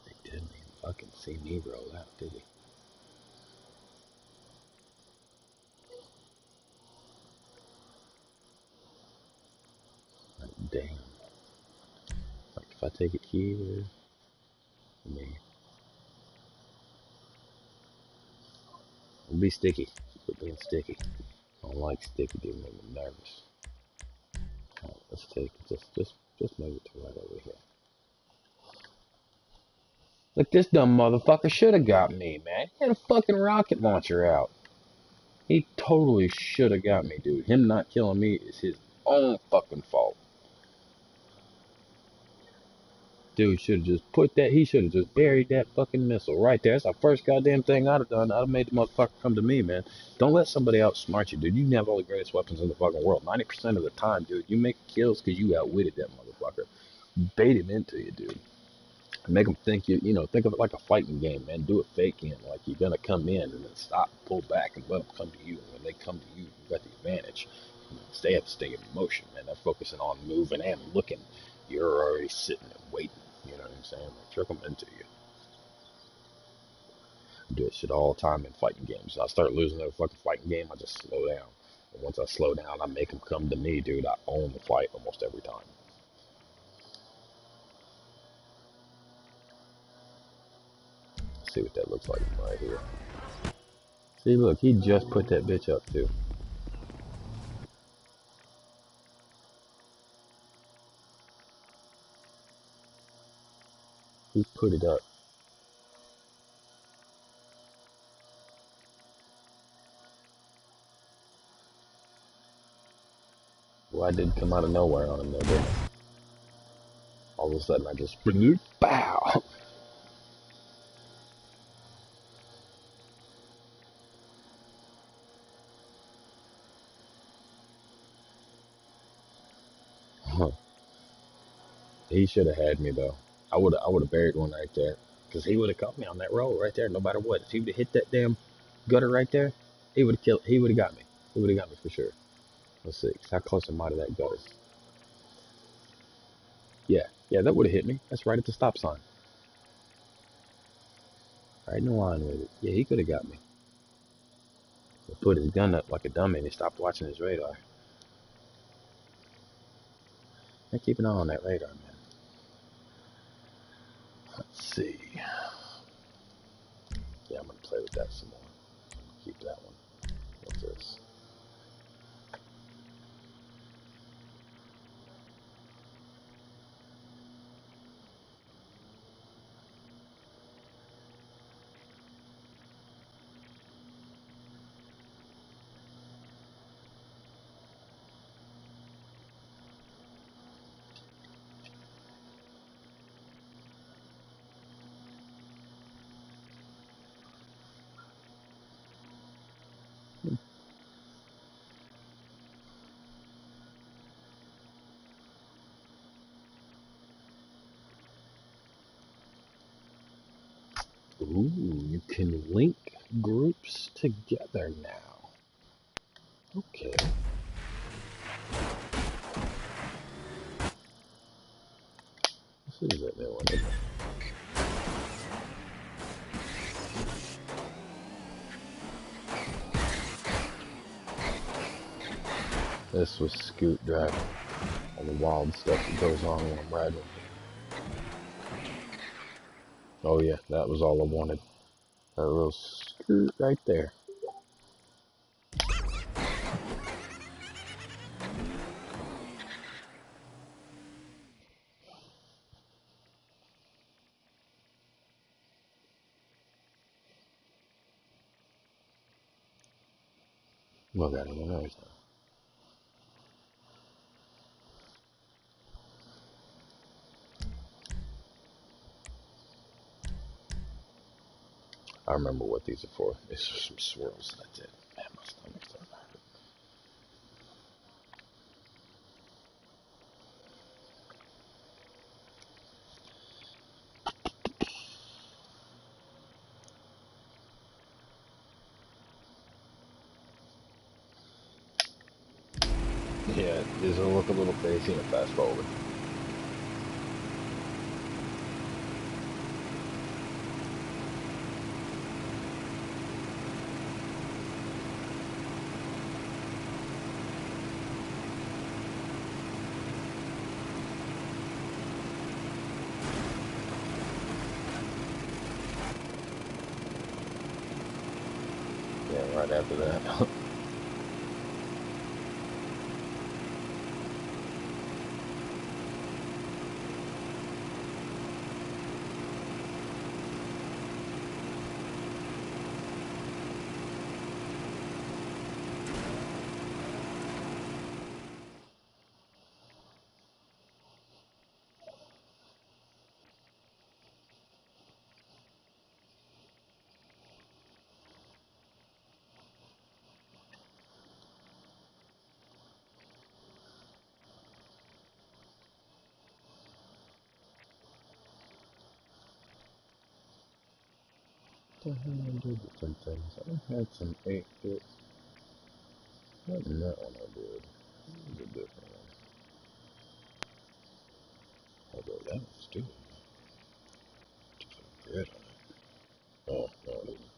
They didn't even fucking see me roll out, did they? Like, damn. Like, if I take it here, I mean, it'll be sticky. Quit being sticky. I don't like sticky, dude. Make me nervous. Alright, let's take it. Just move it to right over here. Look, this dumb motherfucker should have got me, man. He had a fucking rocket launcher out. He totally should have got me, dude. Him not killing me is his own fucking fault. Dude should have just put that, he should have just buried that fucking missile right there. That's the first goddamn thing I'd have done. I'd have made the motherfucker come to me, man. Don't let somebody outsmart you, dude. You can have all the greatest weapons in the fucking world. 90% of the time, dude, you make kills because you outwitted that motherfucker. Bait him into you, dude. Make them think think of it like a fighting game, man. Do a fake in, like you're gonna come in and then stop, pull back, and let them come to you. And when they come to you, you got the advantage. They have to stay in motion, man. They're focusing on moving and looking. You're already sitting and waiting. You know what I'm saying? Like, trick them into you. I do that shit all the time in fighting games. I start losing a fucking fighting game, I just slow down. And once I slow down, I make them come to me, dude. I own the fight almost every time. Let's see what that looks like right here. See, look, he just put that bitch up, too. He put it up. Well, I didn't come out of nowhere on him, though, did I? All of a sudden, I just, bow. He should have had me, though. I would have buried one right there. Because he would have caught me on that roll right there, no matter what. If he would have hit that damn gutter right there, he would have killed, he would have got me. He would have got me for sure. Let's see, how close am I to that gutter? Yeah, that would have hit me. That's right at the stop sign. Right in the line with it. Yeah, he could have got me. He put his gun up like a dummy and he stopped watching his radar. And keep an eye on that radar, man. Let's see. Yeah, I'm gonna play with that some more. Keep that one. What's this? Ooh, you can link groups together now. Okay. This is a new one, isn't it? This was Scoot driving. All the wild stuff that goes on when I'm riding. Oh yeah, that was all I wanted. That little Scoot right there. Look at him, I know he's not. I remember what these are for. These are some swirls, that's it. Man, my stomach's starting to hurt. Yeah, these will look a little crazy in a fast forward. Yeah, right after that. What the hell I did with some things? I had some 8-bit. Not in that one I did. This is a different one. Although that one's doing good on it. Oh, no, it isn't.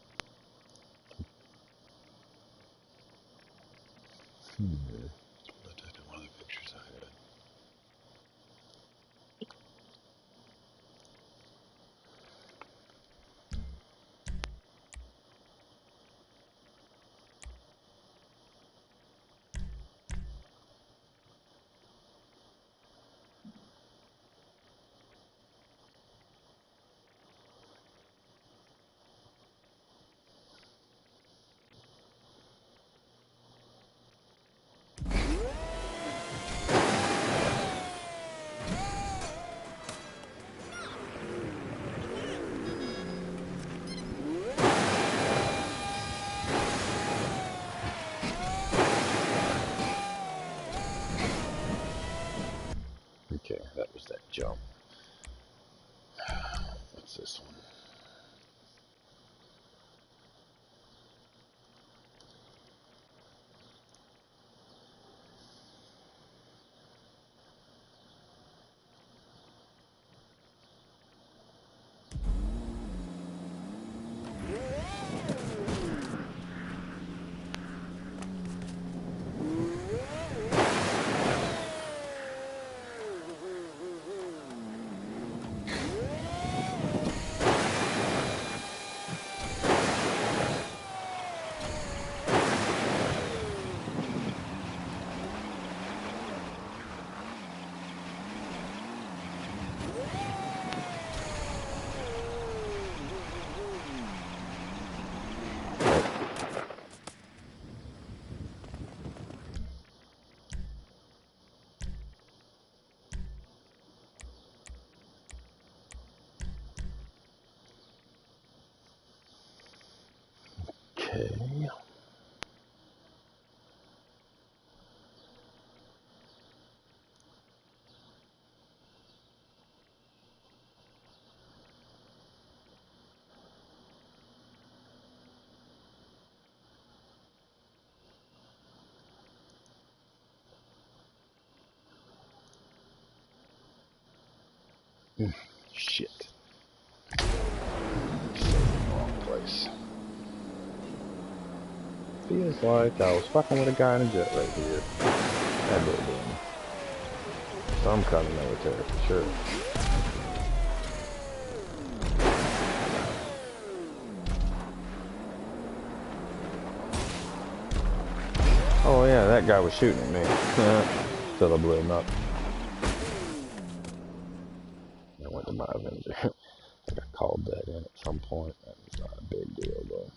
What type of other pictures I had? Okay, that was that jump. What's this one? Shit. Wrong place. Feels like I was fucking with a guy in a jet right here. That boy doing me. Some kind of military for sure. Oh yeah, that guy was shooting at me. Till I blew him up. I went to my Avenger. I got called that in at some point. That was not a big deal though.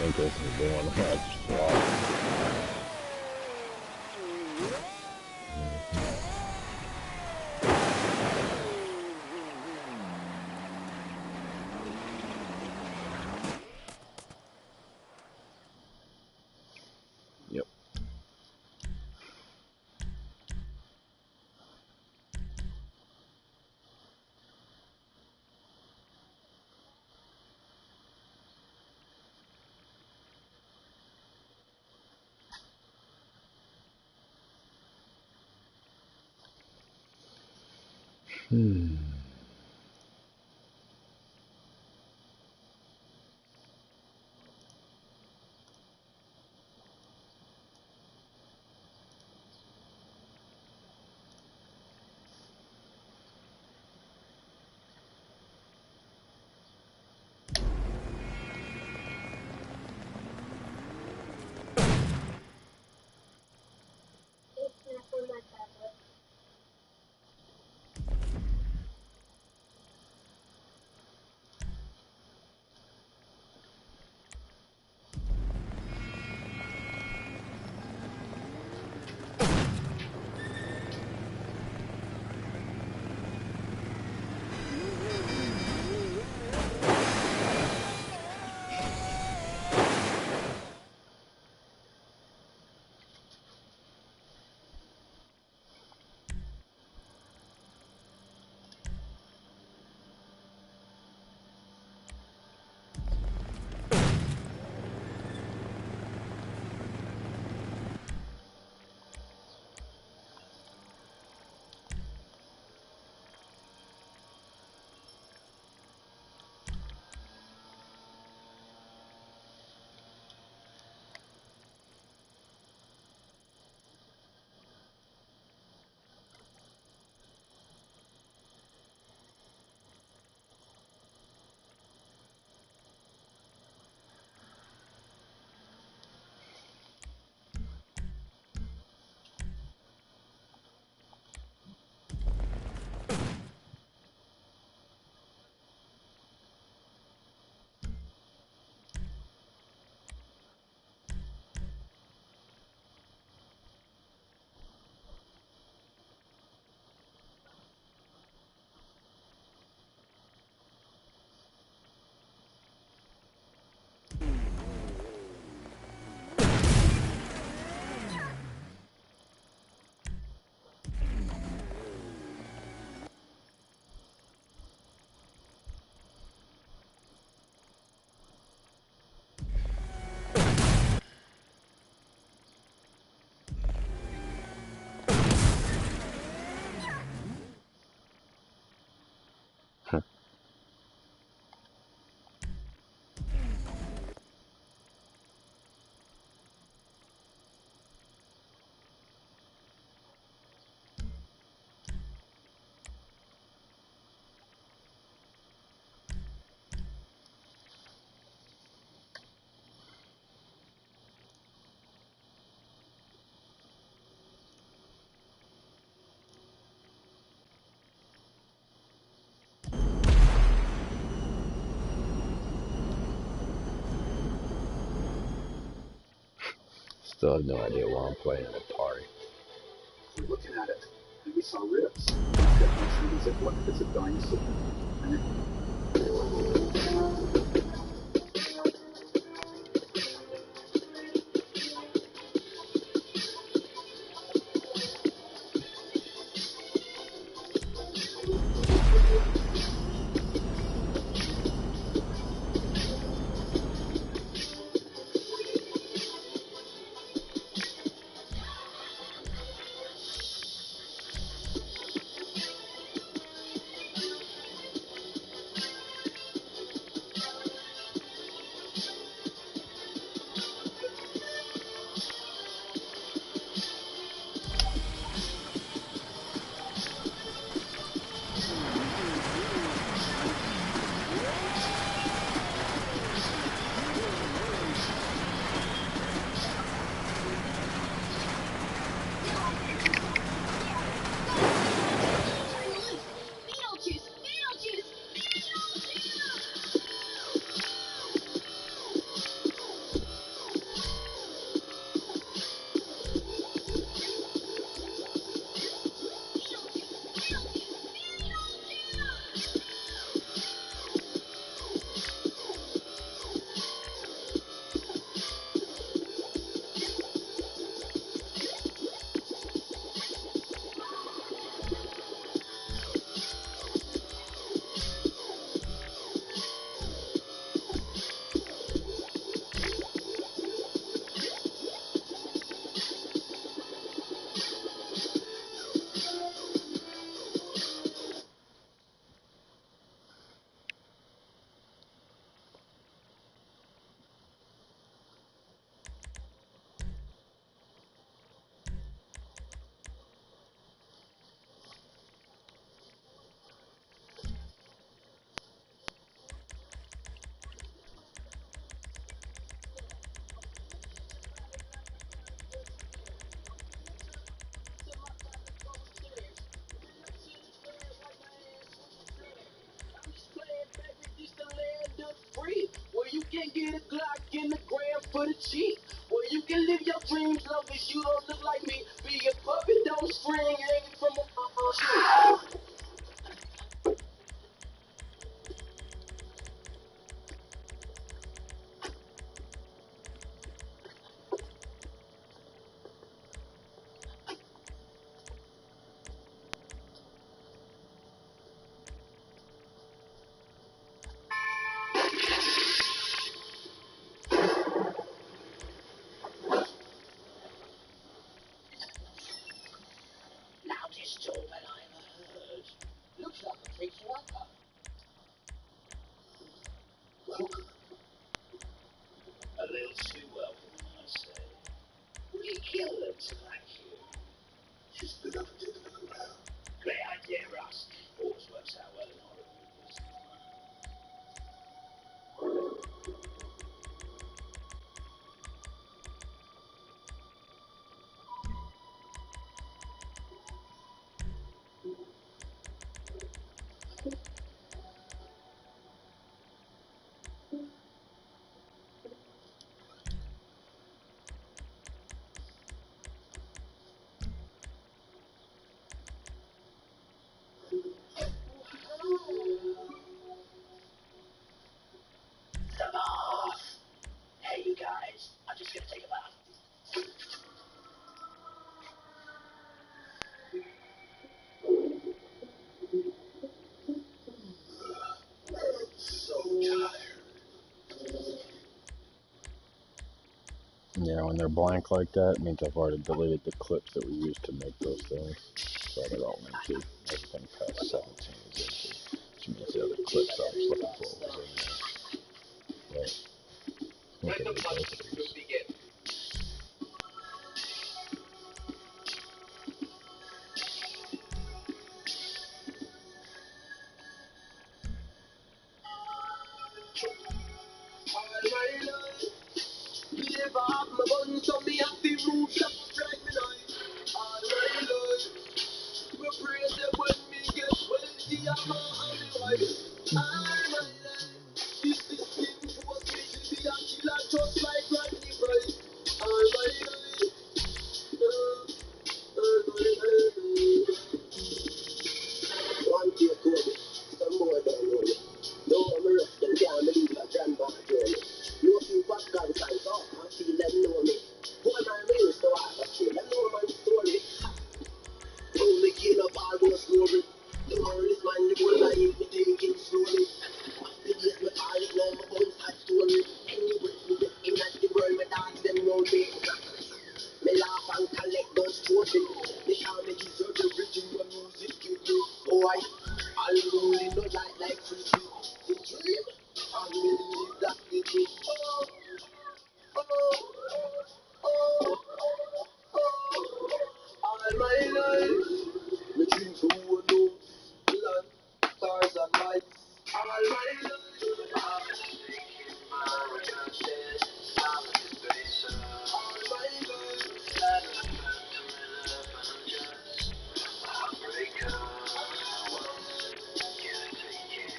In case we're doing that swap. Yep. Still have no idea why I'm playing at Atari. We're looking at it, and we saw ribs. Definitely seems like what if it's a dinosaur? Where you can get a Glock in the gram for the cheap. Where you can live your dreams long as you don't look like me. Be a puppet, don't spring, hanging from a tree. Loudest job that I ever heard. Looks like a fixer upper. Welcome. A little too welcome, I say. Would you kill them to thank you? She's been up and taken a look around. Great idea, Russ. Always works out well in horror movies. The bath! Hey, you guys, I'm just gonna take a bath. So tired. Yeah, when they're blank like that, it means I've already deleted the clips that we used to make those things. So they're all empty. Everything past 17 is empty. Which means the other clips I was looking for was in there. Right. We can do both of these. Just like Rodney Price. I really don't like free the dream. I believe that we do. Oh, oh, oh, all my life, we dream for who know land, stars and lights. All my life, I've been speaking my conscience, silent space. All my life, that is a fact to my love, and I'm just a heartbreaker. I was, can't take it,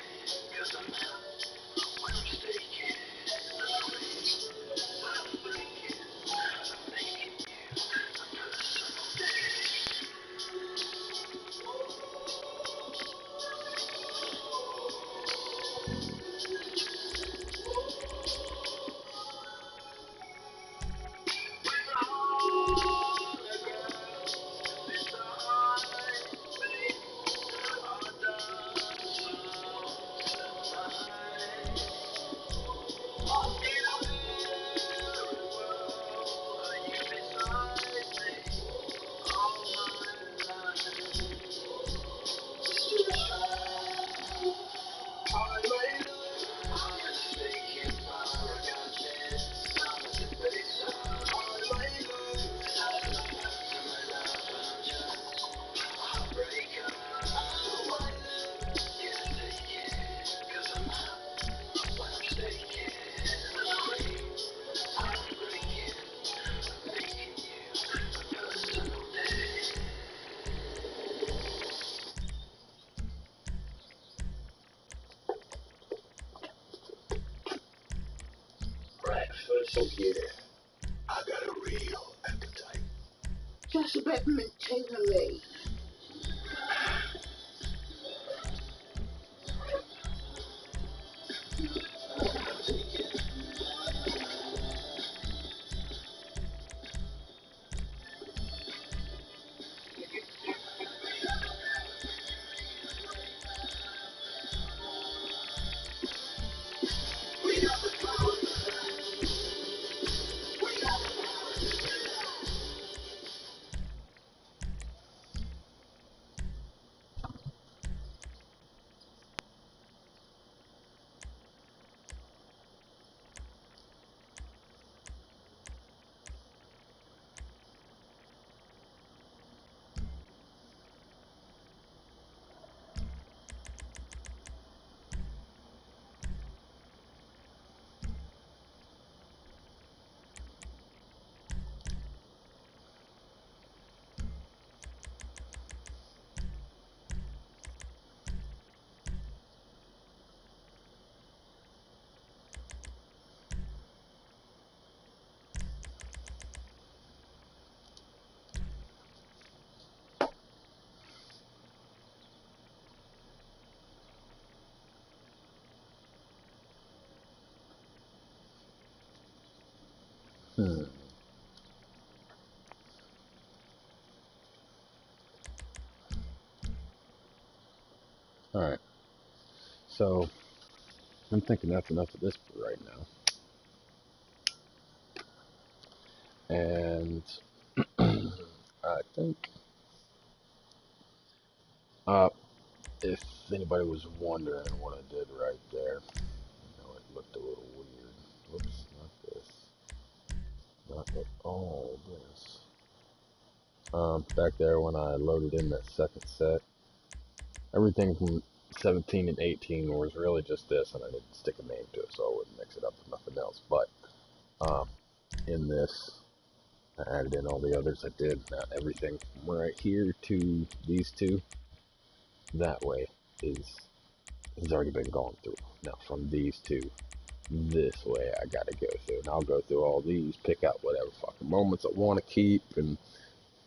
'cause I'm out when I'm mistaken. I'm breaking, I'm making you a personal day. Right, first of here, I got a real appetite. Just a bit materially. Alright, so I'm thinking that's enough of this for right now. And I think, if anybody was wondering what I did right there, it looked a little weird. Whoops, not this. Not all this. Back there when I loaded in that second set, everything from 17 and 18 was really just this, and I didn't stick a name to it, so I wouldn't mix it up with nothing else. But in this, I added in all the others I did. Now everything from right here to these two, that way has already been gone through. Now from these two, this way I gotta go through. And I'll go through all these, pick out whatever fucking moments I want to keep, and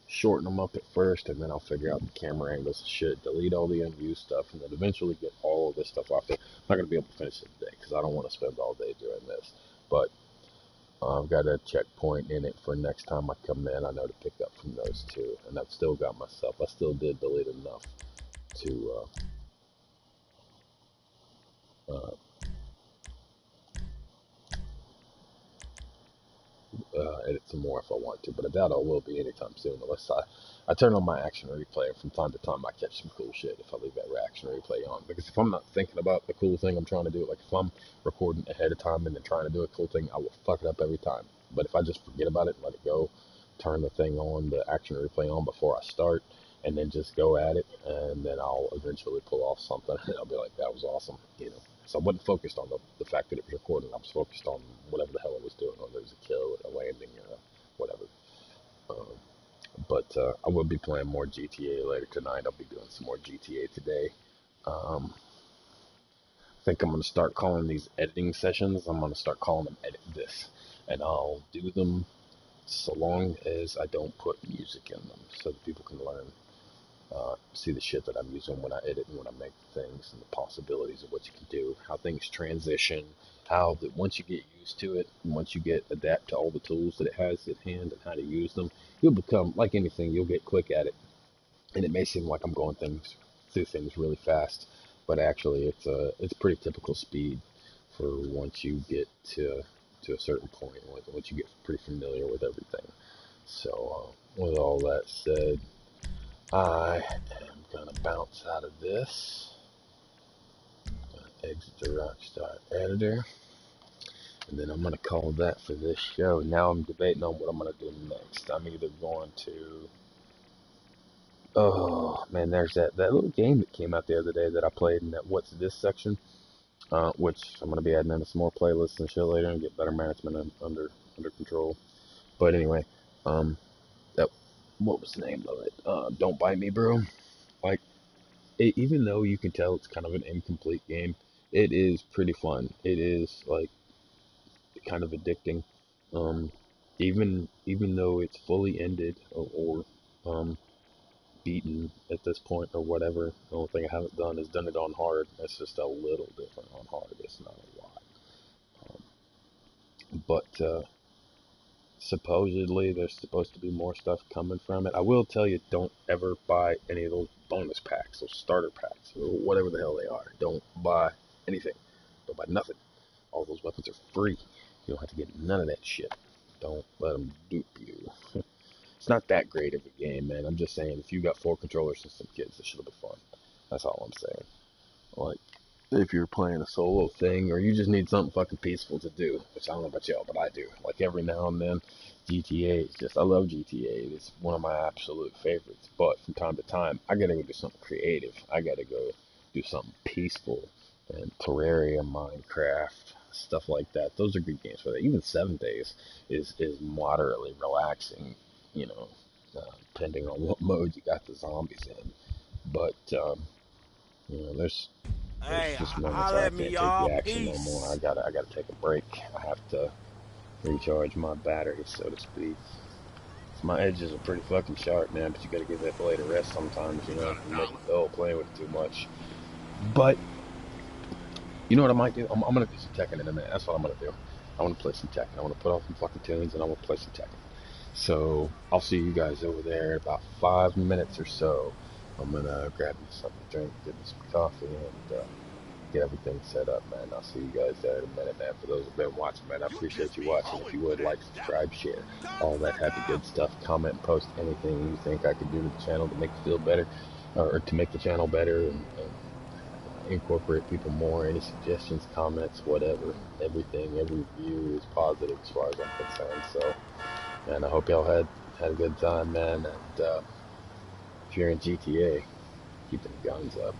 shorten them up at first, and then I'll figure out the camera angles and shit, delete all the unused stuff, and then eventually get all of this stuff off there. I'm not going to be able to finish it today because I don't want to spend all day doing this, but I've got a checkpoint in it for next time I come in. I know to pick up from those two, and I've still got myself. I still did delete enough to edit some more if I want to, but I doubt I will be anytime soon unless I turn on my action replay, and from time to time I catch some cool shit if I leave that action replay on. Because if I'm not thinking about the cool thing I'm trying to do, like if I'm recording ahead of time and then trying to do a cool thing, I will fuck it up every time. But if I just forget about it and let it go, turn the thing on, the action replay on before I start, and then just go at it, and then I'll eventually pull off something, and I'll be like, that was awesome, you know. So I wasn't focused on the fact that it was recording. I was focused on whatever the hell I was doing, whether it was a kill or a landing or whatever. But I will be playing more GTA later tonight. I'll be doing some more GTA today. I think I'm going to start calling these editing sessions. I'm going to start calling them Edit This. And I'll do them so long as I don't put music in them so that people can learn. See the shit that I'm using when I edit and when I make things, and the possibilities of what you can do, how things transition, how that once you get used to it, and once you get adapt to all the tools that it has at hand and how to use them, you'll become like anything. You'll get quick at it, and it may seem like I'm going through things really fast, but actually it's pretty typical speed for once you get to a certain point, once you get pretty familiar with everything. So with all that said, I am going to bounce out of this, exit the Rockstar editor, and then I'm going to call that for this show. Now I'm debating on what I'm going to do next. I'm either going to, oh man, there's that little game that came out the other day that I played in that What's This section, which I'm going to be adding into some more playlists and shit later and get better management under control. But anyway, that, what was the name of it? Don't Bite Me, Bro. Like, even though you can tell it's kind of an incomplete game, it is pretty fun. It is like kind of addicting. Um, even though it's fully ended or beaten at this point or whatever, the only thing I haven't done is done it on hard. It's just a little different on hard. It's not a lot. But supposedly there's supposed to be more stuff coming from it. I will tell you, don't ever buy any of those bonus packs, those starter packs, or whatever the hell they are. Don't buy anything. Don't buy nothing. All those weapons are free. You don't have to get none of that shit. Don't let them dupe you. It's not that great of a game, man. I'm just saying, if you got 4 controllers and some kids, it should be fun. That's all I'm saying. Like, if you're playing a solo thing, or you just need something fucking peaceful to do, which I don't know about y'all, but I do. Like, every now and then, GTA is just, I love GTA. It's one of my absolute favorites. But from time to time, I gotta go do something creative. I gotta go do something peaceful. And Terraria, Minecraft, stuff like that. Those are good games for that. Even 7 Days is moderately relaxing, you know, depending on what mode you got the zombies in. But, you know, there's Hey, just moments holla where I at me, can't take the y'all. action no more. I Peace. gotta take a break. I have to recharge my battery, so to speak. My edges are pretty fucking sharp, man, but you gotta give that blade a rest sometimes, you know. You make it dull playing with it too much. But, you know what I might do? I'm gonna do some Tekken in a minute. That's what I'm gonna do. I wanna play some Tekken. I wanna put on some fucking tunes, and I wanna play some Tekken. So, I'll see you guys over there in about 5 minutes or so. I'm gonna grab me something to drink, get me some coffee, and, get everything set up, man. I'll see you guys there in a minute, man. For those who've been watching, man, I appreciate you watching. If you would, like, subscribe, share, all that happy good stuff. Comment and post anything you think I could do to the channel to make it feel better, or to make the channel better, and incorporate people more. Any suggestions, comments, whatever. Everything, every view is positive as far as I'm concerned. So, man, I hope y'all had a good time, man. And if you're in GTA, keep the guns up.